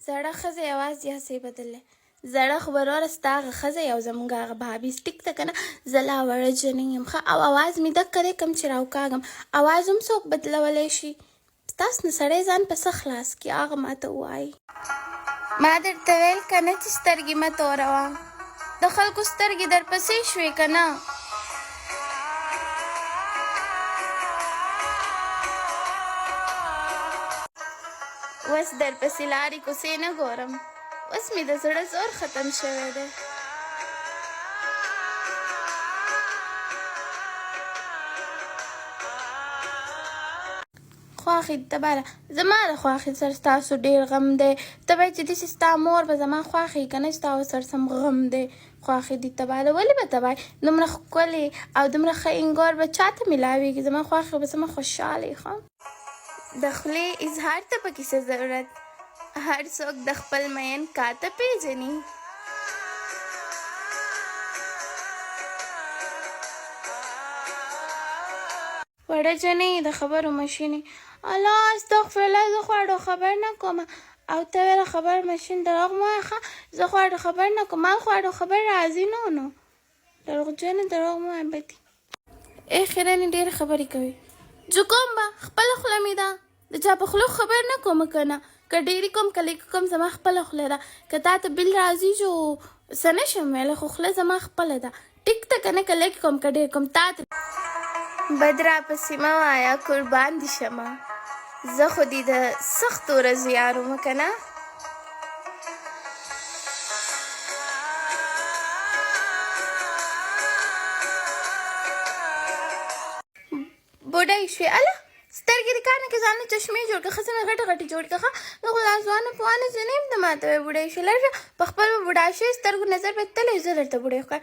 زړه ښځه یوازې هسې بدله زړه خو به وروره ستا هغه ښځه یو زموږ هغه بابي ټیک ته که نه زه لا وړه جنۍ یم ښه او اواز مې دقه دی کوم چې راوکاږم اواز هم څوک بدلولی شي ستاسو نه سړی ځان په څه خلاص کړي هغه ماته ووایي ما درته ویل که نه چې سترګې مه توروه د خلکو سترګې درپسې شوې که نه اوس درپسې لارې کوڅې نه ګورم اوس مې د زړه زور ختم شوی دی خواښې تباره زما د خواښې سره ستاسو ډېر غم دی ته به چې داسې ستا مور به زما خواښې که نه ستا سر سم غم دی خواښې دې تباله ولې به تبای دومره ښکلې او دومره ښه انګور به چاته میلاویږي زما خواښې به زما خوشحاله ښه د خولې اظهار ته پکې څه ضرورت هر څوک د خپل مین کاته پیژني وړه جنۍ د خبرو مشینې الله استغفرالله زه خو اړو خبر نه کوم او ته ویله خبر مشین دروغ مه وایه ښه زه خو اړو خبر نه کوم ما خو اړو خبر راځي نو دروغجنې دروغ مه وایه بدي ای خیرنې ډېرې خبرې کوي زه کوم به خپله خوله مې ده د چا په خوله خبر نه کوم که نه که ډېرې کوم که لږ کوم زما خپله خوله ده که تا ته بل راځي جو څه نه شم ویلی خو خوله زما خپله ده ټیک ته که نه که لږ کوم که ډېر کوم تا ته بد راپسې مه وایه قربان دې شمه زه خو دې د سختو ورځو یار وم که نه بوډۍ شوې الله سترګې دې کار نه کوي ځان له چشمې جوړ کړه ښه څنګه غټې غټې جوړ کړه ښه زه خو لا ځوانه پوانه زه نه یم ته ما ته وایې بوډۍ شوې لږه په خپل بوډا شوې سترګو نظر به تللی زه درته بوډۍ ښکار